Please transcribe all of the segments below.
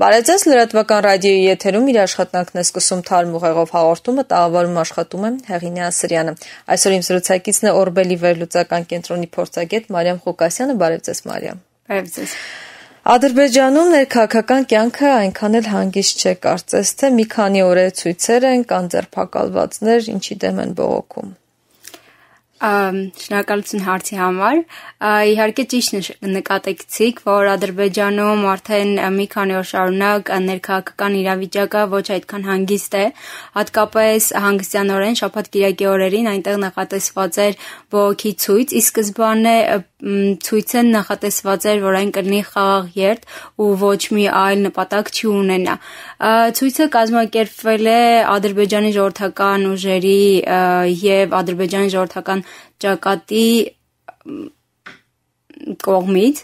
Բարեձեզ լրատվական ռադիոյի եթերում իր աշխատանքն է սկսում թարմ ուղեղով հաղորդումը, տաղավարում աշխատում եմ Հեղինե Ասրյանը։ Այսօր իմ զրուցակիցն է Օրբելի վերլուծական կենտրոնի փորձագետ Մարիամ Ղուկասյանը։ Բարեձեզ Մարիամ։ Բարեձեզ։ Ադրբեջանում ներքաղաքական կյանքը այնքան էլ հանգիստ չէ, կարծես թե մի քանի օր է ցույցեր են, կան ձերբակալվածներ, ինչի դեմ են բողոքում։ Շնորհակալություն հարցի համար։ Իհարկե ճիշտ նկատեցիք, որ Ադրբեջանում արդեն մի քանի օր շարունակ ներքաղաքական իրավիճակը ոչ այդքան հանգիստ է, հատկապես հանգստյանորեն շաբաթ-կիրակի օրերին այնտեղ նախատեսված էր բողոքի ցույց, ի սկզբանե ցույցը նախատեսված էր, որ այն կլինի խաղաղ երթ ու ոչ մի այլ նպատակ չի ունենա։ Ցույցը կազմակերպվել է Ադրբեջանի ժողովրդական ուժերի եւ Ադրբեջանի ժողովրդական ճակատի կողմից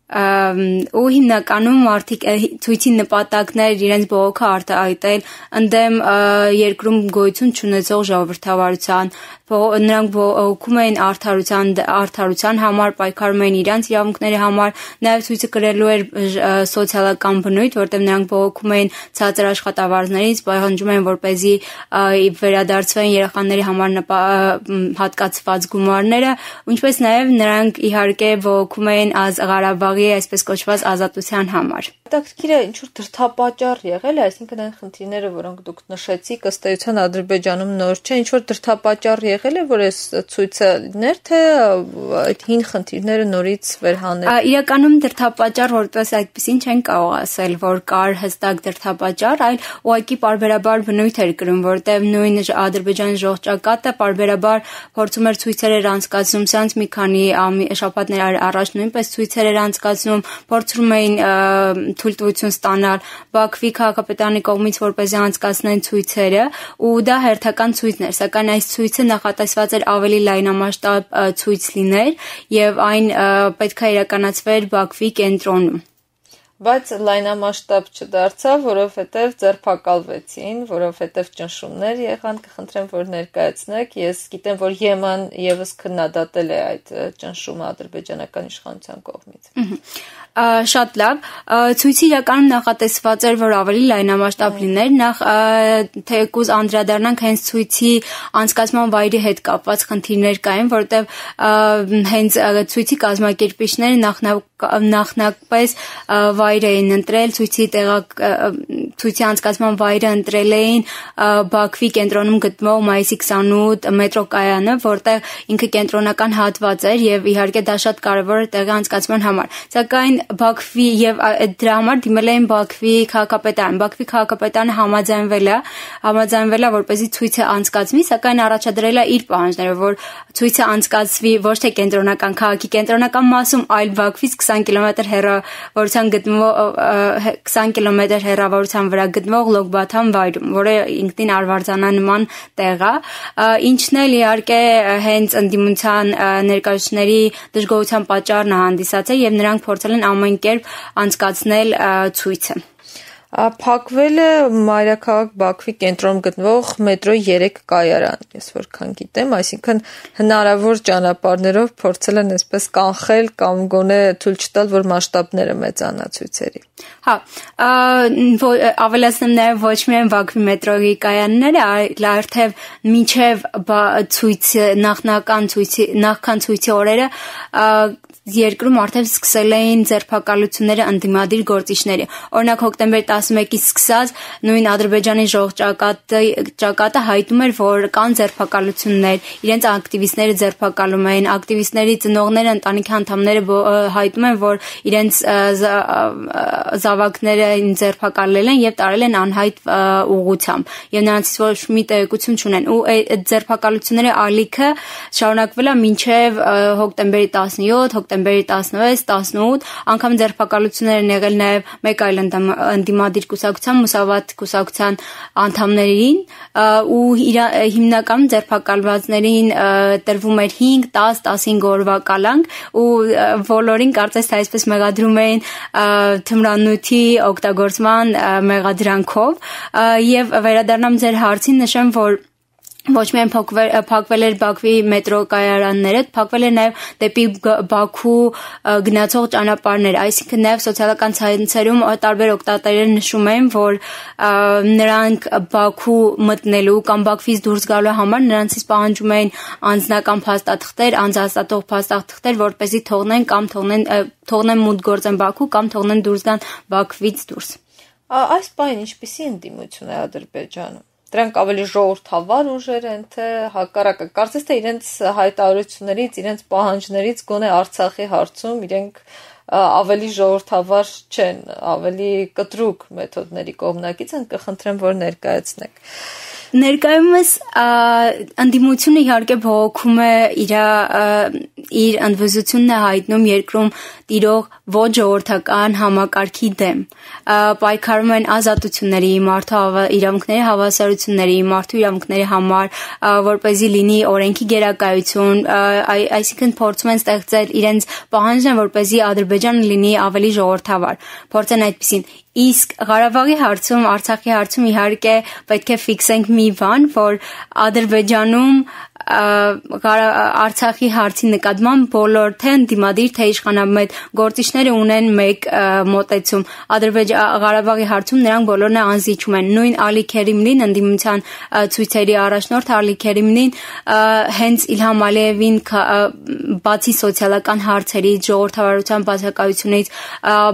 ու հիմնականում մարդիկ ցույցի նպատակն էր իրենց բողոքը արտահայտել ընդդեմ երկրում գոյություն չունեցող ժողովրդավարության, նրանք բողոքում էին արդարության համար, պայքարում էին իրենց իրավունքների համար, նաև ցույցը կրելու էր սոցիալական բնույթ, որտեղ նրանք բողոքում էին ցածր աշխատավարձներից, պահանջում էին, որպեսզի վերադարձվեն երեխաների համար հատկացված գումարները, ինչպես նաև նրանք իհարկե բողոքում էին Ղարաբաղի այսպես կոչված ազատության համար։ Հետաքրքիր է, ինչ-որ դրդապատճառ եղել է, այսինքն այն խնդիրները, որոնք դուք նշեցիք, ըստ էության Ադրբեջանում նոր չէ, ինչ-որ դրդապատճառ եղել է, որ այս ցույցը լիներ, թե այդ հին խնդիրները նորից վերհանել։ Իրականում դրդապատճառ որպես այդպեսին չեն կարող ասել, որ կար հստակ դրդապատճառ, այլ ուղղակի պարբերաբար բնույթ էր կրում, որտեղ նույն Ադրբեջանի ժողովրդակատը պարբերաբար փորձում էր ցույցեր էր անցկացնում, սրանց մի քանի շաբաթներ առաջ նույնպես ցույցեր էր անցկացնում, փորձում էին թույլտվություն ստանալ Բաքվի քաղաքապետարանի կողմից, որպեսզի անցկացնեն ցույցերը, ու դա հերթական ցույցն էր, սակայն այս ցույցը նախատեսված էր ավելի լայնամասշտաբ ցույց լիներ եւ այն պետք է իրականացվեր Բաքվի կենտրոնում։ Բայց լայնամասշտաբ չդարձավ, որովհետև ձերբակալվեցին, որովհետև ճնշումներ եղան, կխնդրեմ, որ ներկայացնեք։ Ես գիտեմ, որ Եմեն եւս քննադատել է այդ ճնշումը ադրբեջանական իշխանության կողմից։ Շատ լավ։ Ցույցի իրականում նախատեսված էր, որ ավելի լայնամասշտաբ լիներ, նախ թեկուզ անդրադառնանք հենց ցույցի անցկացման վայրի հետ կապված խնդիրներ կային, որտեղ հենց ցույցի կազմակերպիչները նախնականապես վայր էին ընտրել, ցույցի անցկացման վայրը ընտրել էին Բաքվի կենտրոնում գտնվող մայիսի 28 մետրո կայանը, որտեղ ինքը կենտրոնական հատված էր եւ իհարկե դա շատ կարեւոր էր տեղի անցկացման համար։ Սակայն Բաքվի եւ դրա համար դիմել էին Բաքվի քաղաքապետարան։ Բաքվի քաղաքապետարանը համաձայնվել է, որպեսզի ցույցը անցկացվի, սակայն առաջադրել է իր պահանջները, որ ցույցը անցկացվի ոչ թե կենտրոնական քաղաքի կենտրոնական մասում, այլ Բաքվից 20 կիլոմետր հեռավորության վրա գտնվող Լոկբաթան վայրում, որը ինքնին արվարձանանման տեղ է, ինչն էլ իհարկե հենց ընդդիմության ներկայացուցիչների դժգոհության պատճառն է հանդիսացել եւ նրանք փորձել են ամեն կերպ անցկացնել ցույցը։ Փակվել է մայրաքաղաք Բաքվի կենտրոնում գտնվող մետրոյի 3 կայարան, ես որքան գիտեմ, այսինքն հնարավոր ճանապարհներով փորձել են այսպես կանխել կամ գոնե թույլ չտալ, որ մասշտաբները մեծանա ցույցերի։ Հա, ավելացնեմ նաև ոչ միայն Բաքվի մետրոյի կայանները, այլ արդեն մինչև նախքան ցույցի օրերը երկրում արդեն սկսել էին ձերբակալությունները ընդդիմադիր գործիչների։ Օրինակ հոկտեմբեր 11-ից սկսած նույն Ադրբեջանի ժողովրդակատը հայտնում էր, որ կան ձերբակալություններ, իրենց ակտիվիստները ձերբակալում էին, ակտիվիստների ծնողները, ընտանիքի անդամները հայտնում են, որ իրենց զավակները ձերբակալել են եւ տարել են անհայտ ուղղությամբ եւ նրանցից ոչ մի տեղեկություն չունեն։ Ու այդ ձերբակալությունների ալիքը շարունակվել է մինչեւ հոկտեմբերի 17, հոկտեմբերի 16, 18, անգամ ձերբակալություններ են եղել նաև մեկ այլ ընդդիմադիր կուսակցության, Մուսավատ կուսակցության անդամներին ու հիմնականում ձերբակալվածներին տրվում էր 5, 10, 15 օրվա կալանք ու բոլորին կարծես թե այսպես մեղադրում էին թմրանյութի օգտագործման մեղադրանքով եւ վերադառնամ ձեր հարցին նշեմ, որ ոչ միայն փակվել էր Բաքվի մետրո կայարանները, փակվել էր նաև դեպի Բաքու գնացող ճանապարհներ, այսինքն նաև սոցիալական ցանցերում տարբեր օգտատերեր նշում են, որ նրանք Բաքու մտնելու կամ Բաքվից դուրս գալու համար նրանցից պահանջում են անձնական փաստաթղթեր, անձնահաստատող փաստաթղթեր, որպեսզի թողնեն մուտք գործեն Բաքու կամ թողնեն դուրս գան Բաքվից դուրս։ Այս բանը ինչպիսի ընդդիմություն է Ադրբեջանում։ Դրանք ավելի ժողովրդավար ուժեր են, թե հակառակը։ Կարծես թե իրենց հայտարարություններից, իրենց պահանջներից գոնե Արցախի հարցում իրենք ավելի ժողովրդավար չեն, ավելի կտրուկ մեթոդների կողմնակից են, կխնդրեմ, որ ներկայացնեք։ Ներկայումս ընդդիմությունը իհարկե բողոքում է իր ընդվզությունն է հայտնում երկրում տիրող ոչ ժողովրդական համակարգի դեմ, պայքարում են ազատությունների, մարդու իրավունքների հավասարությունների, մարդու իրավունքների համար, որպեսզի լինի օրենքի գերակայություն, այսինքն փորձում են ստեղծել իրենց պահանջն, որպեսզի Ադրբեջանը լինի ավելի ժողովրդավար, փորձեն այդպեսին։ Իսկ Ղարաբաղի հարցում, Արցախի հարցում իհարկե պետք է ֆիքսենք մի բան, որ Ադրբեջանում Արցախի հարցի նկատմամբ բոլոր թե ընդդիմադիր, թե իշխանամետ գործիչները ունեն մեկ մոտեցում։ Ղարաբաղի հարցում նրանք բոլորն անզիջում են։ Նույն Ալի Քերիմլին, ընդդիմության ցույցերի առաջնորդ Ալի Քերիմլին հենց Իլհամ Ալիևին բացի սոցիալական հարցերից, ժողովրդավարության բացակայությունից,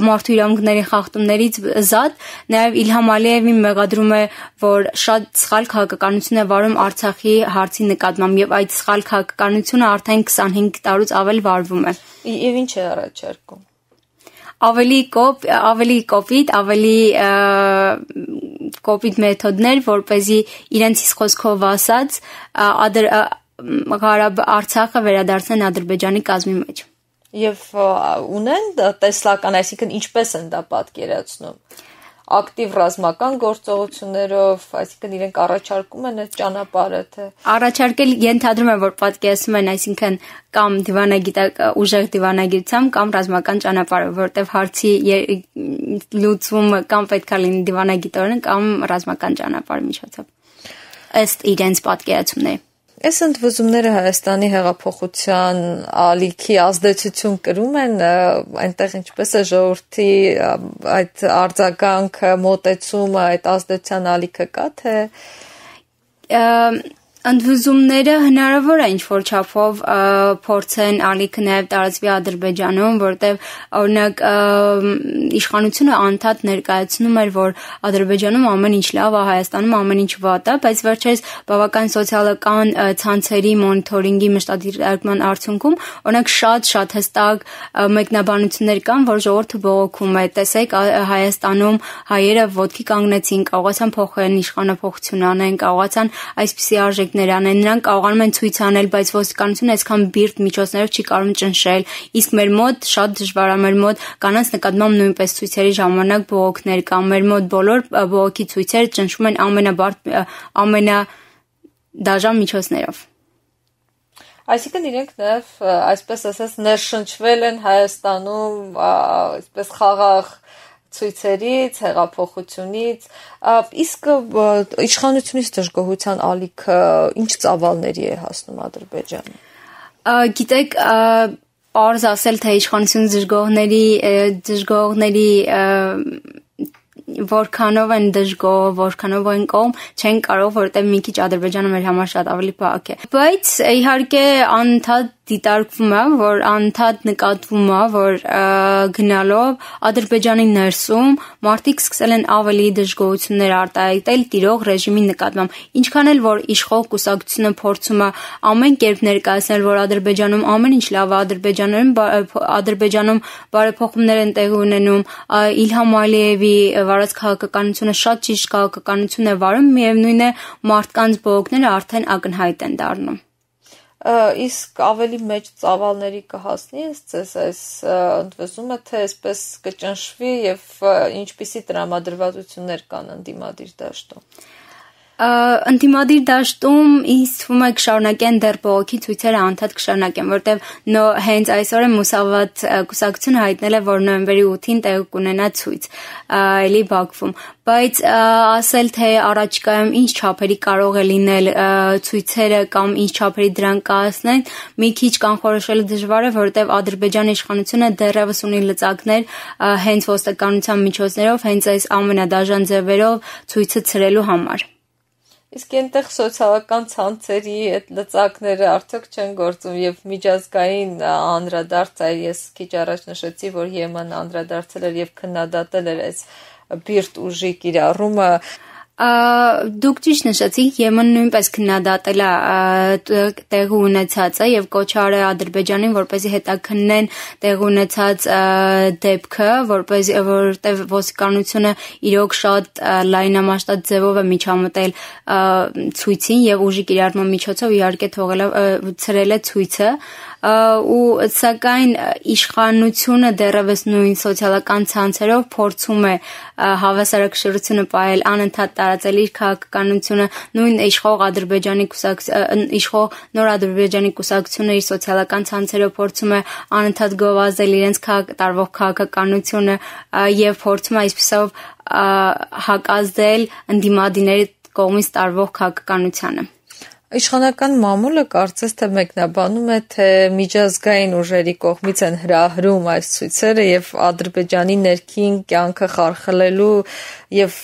մարդու իրավունքների խախտումներից զատ, նաև Իլհամ Ալիևին մեղադրում է, որ շատ սխալ քաղաքականություն է վարում Արցախի հարցի նկատմամբ եւ այդ սխալ քաղաքականությունը արդեն 25 տարուց ավել վարվում է։ Եվ ինչ է առաջարկում։ Ավելի կոպիտ մեթոդներ, որպեսզի իրենց խոսքով ասած Արցախը վերադարձնեն Ադրբեջանի կազմի մեջ։ Եվ ունեն տեսլական, այսինքն ինչպես են դա պատկերացնում։ Ակտիվ ռազմական գործողություններով, այսինքն իրենք առաջարկում են այդ ճանապարհը, թե առաջարկել ենթադրում եմ, որ պատկերացնում են, այսինքն կամ ուժեղ դիվանագիտությամբ կամ ռազմական ճանապարհը, որտեղ հարցի լուծումը կամ պետք է լինի դիվանագիտորեն կամ ռազմական ճանապարհի միջոցով։ Ըստ իրենց պատկերացումների։ Այս ընդվզումները Հայաստանի հեղափոխության ալիքի ազդեցություն կրում են, այնտեղ ինչպես է ժողովրդի այդ արձագանքը, մոտեցումը, այդ ազդեցության ալիքը կա, թե ընդվզումները հնարավոր է ինչ-որ չափով փորձեն ալիքը նաև տարածվի Ադրբեջանում, որտեղ օրինակ իշխանությունը անդադ ներկայացնում էր, որ Ադրբեջանում ամեն ինչ լավ է, Հայաստանում ամեն ինչ վատ է, բայց վերջերս բավական սոցիալական ցանցերի մոնիթորինգի մշտադիտարկման արդյունքում օրինակ շատ հստակ մեկնաբանություններ կան, որ ժողովուրդը բողոքում է, տեսեք Հայաստանում հայերը ոտքի կանգնեցին, կարողացան փոխել իշխանափոխություն անեն, կարողացան այսպիսի արժեք անեն, նրանք կարողանում են ցույց անել, բայց ոստիկանությունը այսքան բիրտ միջոցներով չի կարող ճնշել, իսկ մեր մոտ շատ դժվար է, մեր մոտ կանանց նկատմամբ նույնպես ցույցերի ժամանակ բողոքներ կան, մեր մոտ բոլոր բողոքի ցույցերը ճնշում են ամենադաժան միջոցներով։ Այսինքն իրենք նաև, այսպես ասած, ներշնչվել են Հայաստանում, այսպես խաղաղ ցույցերից, հեղափոխությունից, իսկ իշխանությունից դժգոհության ալիքը ինչ ծավալների է հասնում Ադրբեջանը։ Գիտեք, պարզ ասել, թե իշխանությունից դժգոհների որքանով են դժգոհ, որքանով են կողմ, չեն կարող, որովհետև մի քիչ Ադրբեջանը մեր համար շատ ավելի փակ է։ Բայց իհարկե անընդհատ դիտարկվում է, որ անընդհատ նկատվում է, որ գնալով Ադրբեջանի ներսում մարդիկ սկսել են ավելի դժգոհություններ արտահայտել տիրող ռեժիմի նկատմամբ։ Ինչքան էլ որ իշխող կուսակցությունը փորձում է ամեն կերպ ներկայացնել, որ Ադրբեջանում ամեն ինչ լավ է, Ադրբեջանում բարեփոխումներ են տեղի ունենում, Իլհամ Ալիևի վարած քաղաքականությունը շատ ճիշտ քաղաքականություն է վարում, միևնույն է մարդկանց բողոքները արդեն ակնհայտ են դառնում։ Իսկ ավելի մեծ ծավալների կհասնի ձեզ այս ընդվզումը, թե այսպես կճնշվի եւ ինչպիսի տրամադրվածություններ կան ընդդիմադիր դաշտում։ Ընդդիմադիր դաշտում ինձ թվում է կշարունակեն դեռ բողոքի ցույցերը անդադ կշարունակեն, որտեղ հենց այսօր Մուսավատ կուսակցությունը հայտնել է, որ նոյեմբերի 8-ին տեղի կունենա ցույց էլի Բաքվում, բայց ասել թե առաջիկայում ինչ չափերի կարող է լինել ցույցերը կամ ինչ չափերի դրան կայացնեն, մի քիչ կանխորոշելը դժվար է, որտեղ Ադրբեջանի իշխանությունը դեռևս ունի լծակներ հենց ոստիկանության միջոցներով, հենց այս ամենադաժան ձևերով ցույցը ցրելու համար։ Իսկ այնտեղ սոցիալական ցանցերի այդ լծակները արդյոք չեն գործում եւ միջազգային անդրադարձ է, ես քիչ առաջ նշեցի, որ Եմեն անդրադարձել էր եւ քննադատել էր այս բիրտ ուժի կիրառումը Դուք ճիշտ նշեցիք, Եմեն նույնպես քննադատել է տեղի ունեցածը եւ կոչ արել Ադրբեջանին, որպեսզի հետաքննեն տեղի ունեցած դեպքը, որտեղ ոստիկանությունը իրոք շատ լայնամասշտաբ ձևով է միջամտել ցույցին եւ ուժի կիրառման միջոցով իհարկե ցրել է ցույցը ու սակայն իշխանությունը դեռևս նույն սոցիալական ցանցերով փորձում է հավասարակշռությունը պահել անընդհատ տարածել իր քաղաքականությունը նույն իշխող նոր Ադրբեջանի կուսակցությունը իր սոցիալական ցանցերով փորձում է անընդհատ գովազդել իրենց տարվող քաղաքականությունը եւ փորձում է այսպիսով հակազդել ընդդիմադիրների կողմից տարվող քաղաքականությանը Իշխանական մամուլը կարծես թե մեկնաբանում է, թե միջազգային ուժերի կողմից են հրահրում այս ցույցերը եւ Ադրբեջանի ներքին կյանքը խարխլելու եւ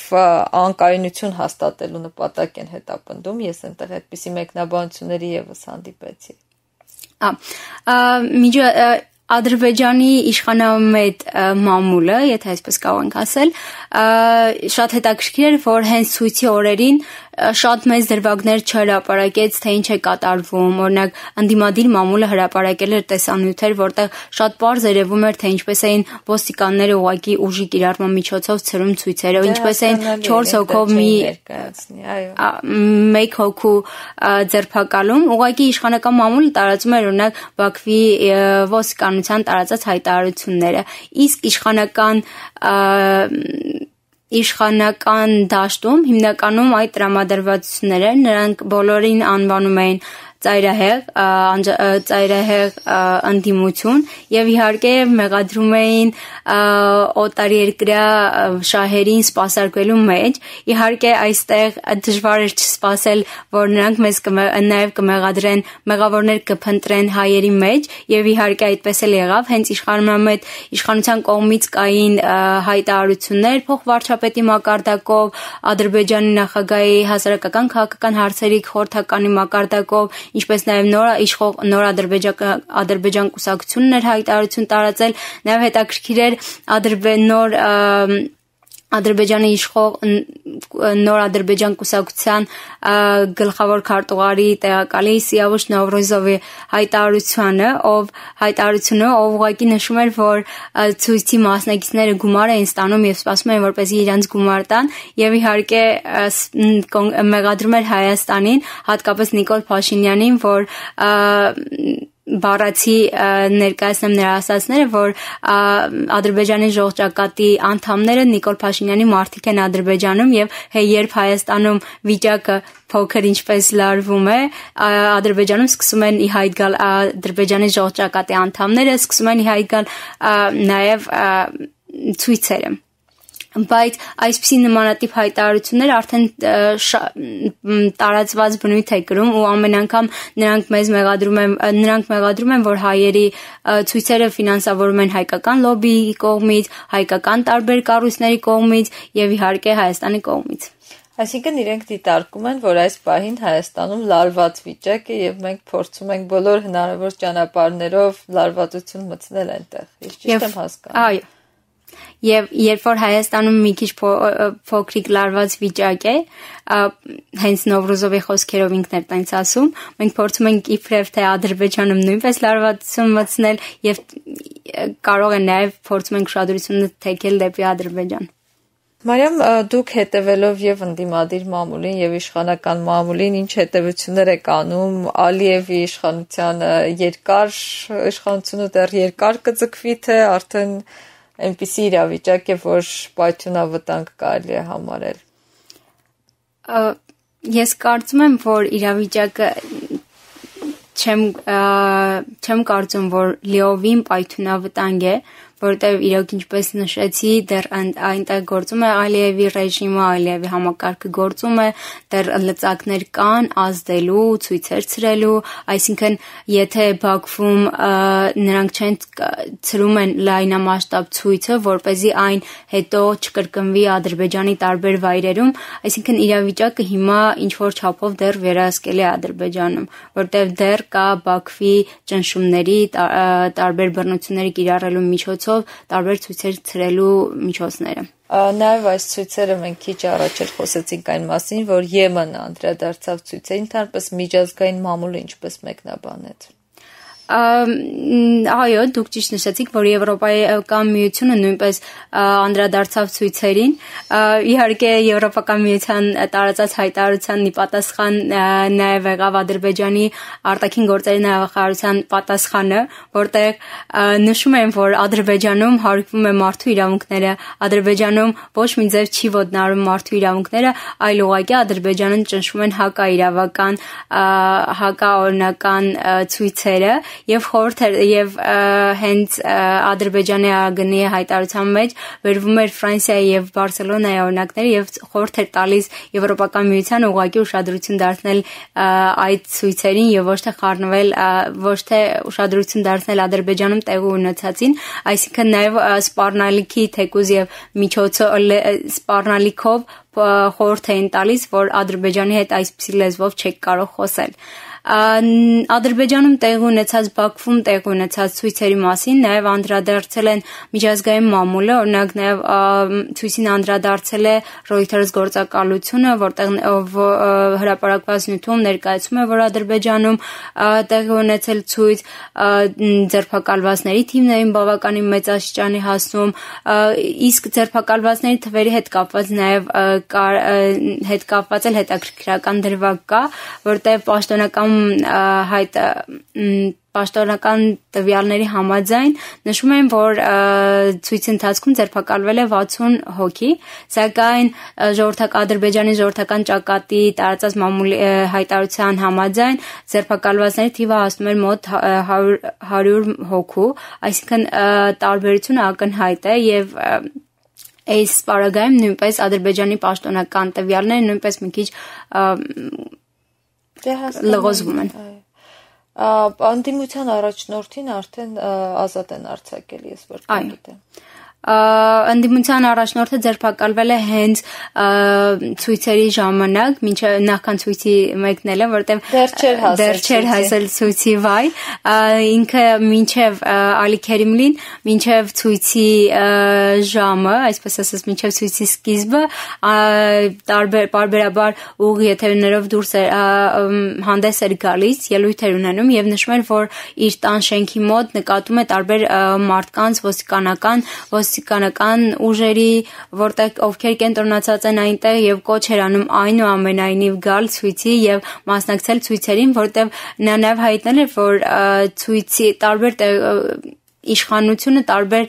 անկայունություն հաստատելու նպատակ են հետապնդում։ Ես այնտեղ այդպիսի մեկնաբանությունների եւս հանդիպեցի։ Ադրբեջանի իշխանամետ մամուլը, եթե այսպես կարող ենք ասել, շատ հետաքրքիր էր, որ հենց ցույցի օրերին շատ մեծ դրվագներ չհրապարակեց, թե ինչ է կատարվում, օրինակ ընդդիմադիր մամուլը հրապարակել էր տեսանյութեր, որտեղ շատ պարզ երևում էր, թե ինչպես էին ոստիկանները ուղղակի ուժի կիրառման միջոցով ցրում ցույցերը, ինչպես էին 4 հոգով մեկ հոգու ձերբակալում, ուղղակի իշխանական մամուլը տարածում էր օրինակ Բաքվի ոստիկանության տարածած հայտարարությունները, իսկ իշխանական դաշտում հիմնականում այդ տրամադրվածությունները նրանք բոլորին անվանում էին ծայրահեղ ընդդիմություն եւ իհարկե մեղադրում էին օտարերկրյա շահերին սպասարկվելու մեջ իհարկե այստեղ դժվար է չսպասել որ նրանք մեզ նաեւ կմեղադրեն մեղավորներ կփնտրեն հայերի մեջ եւ իհարկե այդպես էլ եղավ հենց իշխանության կողմից կային հայտարարություններ փոխվարչապետի մակարդակով Ադրբեջանի նախագահի հասարակական քաղաքական հարցերի խորհրդականի մակարդակով ինչպես նաև նոր Ադրբեջան կուսակցությունն էր հայտարարություն տարածել, նաև հետաքրքիր էր Ադրբեջանի իշխող նոր Ադրբեջան կուսակցության գլխավոր քարտուղարի տեղակալի Սիավուշ Նովրոզովի հայտարարությունը, ով ուղղակի նշում էր, որ ցույցի մասնակիցները գումար էին ստանում եւ սպասում էին, որպեսզի իրենց գումար տան եւ իհարկե մեղադրում էր Հայաստանին, հատկապես Նիկոլ Փաշինյանին, որ բառացի ներկայացնեմ նրա ասածները, որ Ադրբեջանի ժողովրդակատի անդամները Նիկոլ Փաշինյանի մարդիկ են Ադրբեջանում եւ երբ Հայաստանում վիճակը փոքր ինչպես լարվում է, Ադրբեջանում սկսում են ի հայտ գալ Ադրբեջանի ժողովրդակատի անդամները, սկսում են ի հայտ գալ նաեւ ցույցերը բայց այսպիսի նմանատիպ հայտարարություններ արդեն տարածված բնույթ է կրում ու ամեն անգամ նրանք մեղադրում են որ հայերի ցույցերը ֆինանսավորում են հայկական լոբբիի կողմից, հայկական տարբեր կառույցների կողմից եւ իհարկե Հայաստանի կողմից Այսինքն իրենք դիտարկում են, որ այս պահին Հայաստանում լարված վիճակ է եւ մենք փորձում ենք բոլոր հնարավոր ճանապարհներով լարվածություն մտցնել այնտեղ։ Ես ճիշտ եմ հասկանում։ Այո Եվ երբ որ Հայաստանում մի քիչ փոքրիկ լարված վիճակ է, հենց Նովրոզովի խոսքերով ինքն էր տենց ասում, մենք փորձում ենք իբրև թե Ադրբեջանում նույնպես լարվածություն մտցնել եւ կարող է նաեւ փորձում ենք ուշադրությունը թեքել դեպի Ադրբեջան։ Մարիամ, դուք հետևելով եւ ընդդիմադիր մամուլին եւ իշխանական մամուլին ինչ հետևություններ եք անում Ալիևի իշխանությանը իշխանությունը դեռ երկար կձգվի թե արդեն այնպիսի իրավիճակ է, որ պայթյունավտանգ կարելի է համարել։ Ես կարծում եմ, որ իրավիճակը չեմ կարծում, որ լիովին պայթյունավտանգ է, որտեղ իրոք ինչպես նշեցի, դեռ այնտեղ գործում է Ալիևի ռեժիմը, Ալիևի համակարգը գործում է, դեռ լծակներ կան ազդելու, ցույցեր ցրելու, այսինքն եթե Բաքվում նրանք չեն ցրում են լայնամասշտաբ ցույցը, որպեսզի այն հետո չկրկնվի Ադրբեջանի տարբեր վայրերում, այսինքն իրավիճակը հիմա ինչ որ չափով դեռ վերահսկելի է Ադրբեջանում, որտեղ դեռ կա Բաքվի ճնշումների տարբեր բռնությունների կիրառելու միջոցով տարբեր ցույցեր ցրելու միջոցները։ Նաև այս ցույցերը մենք քիչ առաջ էլ խոսեցինք այն մասին, որ Եմենը անդրադարձավ ցույցերին, թարպես միջազգային մամուլը ինչպես մեկնաբանեց։ Այո, դուք ճիշտ նշեցիք, որ Եվրոպական միությունը նույնպես անդրադարձավ ցույցերին։ Իհարկե Եվրոպական միության տարածած հայտարարության պատասխան նաև եղավ Ադրբեջանի արտաքին գործերի նախարարության պատասխանը, որտեղ նշում են, որ Ադրբեջանում հարգվում է մարդու իրավունքները, Ադրբեջանում ոչ մի ձև չի ոտնահարում մարդու իրավունքները, այլ ուղղակի Ադրբեջանում ճնշում են հակաիրավական, հակաօրինական ցույցերը եւ հենց Ադրբեջանի ԱԳՆ-ի հայտարարության մեջ վերվում էր Ֆրանսիայի եւ Բարսելոնայի օրինակները եւ խորհուրդ էր տալիս Եվրոպական միության ուղղակի ուշադրություն դարձնել այդ ցույցերին եւ ոչ թե ուշադրություն դարձնել Ադրբեջանում տեղի ունեցածին, այսինքն նաեւ սպառնալիքի թեկուզ եւ սպառնալիքով խորհուրդ էին տալիս, որ Ադրբեջանի հետ այսպիսի լեզվով չեք կարող խոսել։ Ադրբեջանում տեղի ունեցած Բաքվում տեղի ունեցած ցույցերի մասին նաև անդրադարձել են միջազգային մամուլը, օրինակ նաև ցույցին անդրադարձել է Reuters գործակալությունը, որտեղ հրապարակված նյութում ներկայացում է, որ Ադրբեջանում տեղի ունեցել ցույց, ձերբակալվածների թիվներին բավականին մեծ աստիճանի հասնում, իսկ ձերբակալվածների թվերի հետ կապված նաև հետաքրքրական դրվագ կա, որտեղ պաշտոնական տվյալների համաձայն նշում են, որ ցույցի ընթացքում ձերբակալվել է 60 հոգի, սակայն Ադրբեջանի ժողովրդական ճակատի տարածած մամուլի հայտարարության համաձայն ձերբակալվածների թիվը հասնում էր մոտ 100 հոգու, այսինքն տարբերությունը ակնհայտ է եւ այս պարագայում նույնպես Ադրբեջանի պաշտոնական տվյալները նույնպես մի քիչ լղոզվում են։ Անդիմության առաջնորդին արդեն ազատ են արձակել, ես որ գիտեմ։ Անդիմության առաջնորդը ձերբակալվել է հենց ցույցերի ժամանակ, մինչև նախքան ցույցի մեկնելը, որտեղ դեռ չէր հասել ցույցի վայր, ինքը մինչև Ալի Քերիմլին, մինչև ցույցի ժամը, այսպես ասած, մինչև ցույցի սկիզբը պարբերաբար ուղիղ եթերներով դուրս հանդես էր գալիս, ելույթ էր ունենում եւ նշում էր, որ իր տան շենքի մոտ նկատում է տարբեր մարդկանց ոստիկանական ուժերի, որտեղ ովքեր կենտրոնացած են այնտեղ եւ կոչ էր անում այնուամենայնիվ գալ ցույցի եւ մասնակցել ցույցերին, որտեղ նա նաեւ հայտնել էր, որ ցույցի տարբեր իշխանությունը տարբեր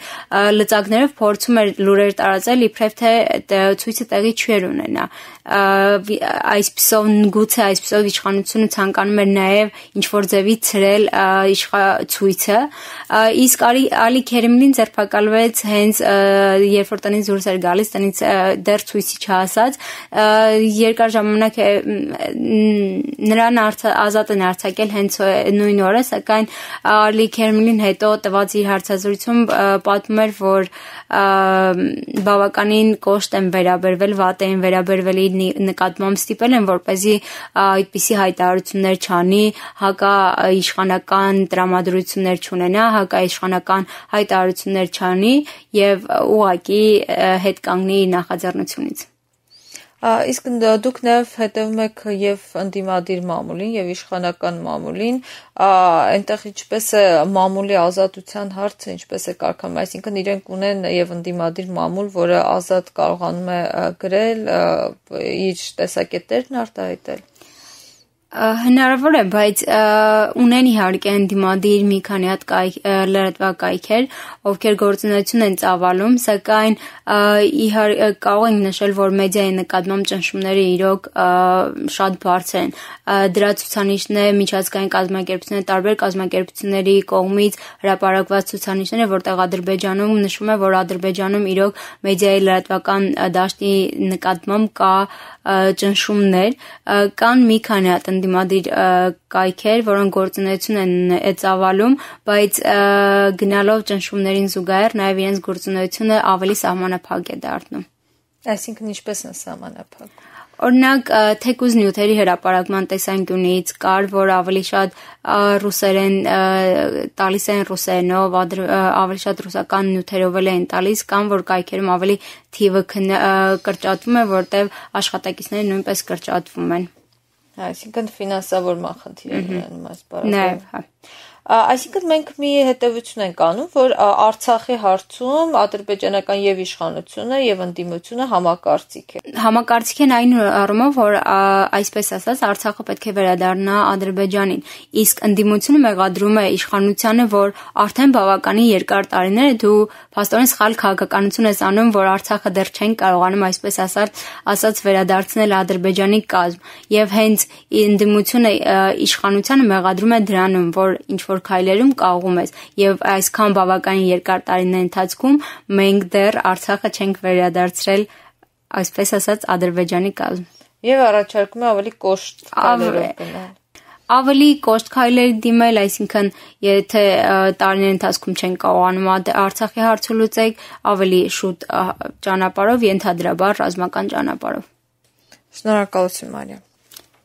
լծակներով փորձում էր լուրեր տարածել, իբրև թե ցույցը տեղի չէր ունենա։ Այսպիսով իշխանությունը ցանկանում էր նաև ինչ-որ ձևի ցրել ցույցը, իսկ Ալի Քերիմլին ձերբակալվեց հենց երբ որ տնից դուրս էր գալիս, տնից դեռ ցույցի չհասած, երկար ժամանակ նրան ազատ են արձակել հենց նույն օրը, սակայն Ալի Քերիմլին հետո տված իր հարցազրույցում պատմում էր, որ բավականին կոշտ են վերաբերվել, վատ են վերաբերվել իր նկատմամբ ստիպել են, որպեսզի այդպիսի հայտարարություններ չանի, հակաիշխանական տրամադրություններ չունենա, հակաիշխանական հայտարարություններ չանի եւ ուղղակի հետ կանգնի իր նախաձեռնությունից։ Իսկ դուք նաև հետևում եք եւ ընդդիմադիր մամուլին եւ իշխանական մամուլին, այնտեղ ինչպես է մամուլի ազատության հարցը, ինչպես է կարգանում, այսինքն իրենք ունեն եւ ընդդիմադիր մամուլ, որը ազատ կարողանում է գրել, իր տեսակետներն արտահայտել։ Հնարավոր է, բայց ունեն իհարկե ընդդիմադիր մի քանի հատ լրատվակայքեր, ովքեր գործունեություն են ծավալում, սակայն կարող ենք նշել, որ մեդիայի նկատմամբ ճնշումները իրոք շատ բարձր են։ Դրա ցուցանիշն է միջազգային կազմակերպությունների, տարբեր կազմակերպությունների կողմից հրապարակված ցուցանիշները, որտեղ Ադրբեջանում նշվում է, որ Ադրբեջանում իրոք մեդիայի լրատվական դաշտի նկատմամբ կա ճնշումներ, կան մի քանի հատ ընդդիմադիր կայքեր, որոնք գործունեություն են ծավալում, բայց գնալով ճնշումներին զուգահեռ նաև իրենց գործունեությունը ավելի սահմանափակ է դառնում։ Այսինքն ինչպես է սահմանափակ։ Օրինակ, թեկուզ նյութերի հրապարակման տեսանկյունից կար, որ ավելի շատ ռուսերեն տալիս են ռուսերենով, ավելի շատ ռուսական նյութերով են տալիս, կամ որ կայքերում ավելի թիվը կրճատվում է, որտեղ աշխատակիցները նույնպես կրճատվում են։ Այսինքն ֆինանսավորման խնդիրներ են այս բառը։ Նաև, հա։ Այսինքն մենք մի հետևություն ենք անում, որ Արցախի հարցում ադրբեջանական եւ իշխանությունը եւ ընդդիմությունը համակարծիք է։ Համակարծիք են այն առումով, որ այսպես ասած Արցախը պետք է վերադառնա Ադրբեջանին, իսկ ընդդիմությունը մեղադրում է իշխանությանը, որ արդեն բավականին երկար տարիներ է դու փաստորեն սխալ քաղաքականություն ես անում, որ Արցախը դեռ չեն կարողանում այսպես ասած վերադարձնել Ադրբեջանի կազմ, եւ հենց ընդդիմությունը իշխանությանը մեղադրում է դրանում, որ ինչ որ քայլերում կաղում ես եւ այսքան բավականին երկար տարիների ընթացքում մենք դեռ Արցախը չենք վերադարձրել այսպես ասած Ադրբեջանի կազմ եւ առաջարկում է ավելի կոշտ քայլերով գնալ ավելի կոշտ քայլեր դիմել, այսինքն եթե տարիների ընթացքում չեն կարողանում Արցախի հարցը լուծել, ավելի շուտ ճանապարհով, ենթադրաբար ռազմական ճանապարհով։ Շնորհակալություն Մարիամ։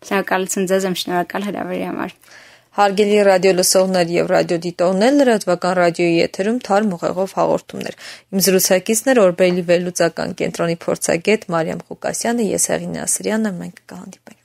Շնորհակալություն ձեզ, շնորհակալ հրավերի համար։ Հարգելի ռադիո լսողներ եւ ռադիոդիտողներ, լրատվական ռադիոյի եթերում թարմ ուղեղով հաղորդումներ։ Իմ զրուցակիցն էր Օրբելի վերլուծական կենտրոնի փորձագետ Մարիամ Ղուկասյանը, ես Հեղինե Ասրյանը, մենք կհանդիպենք։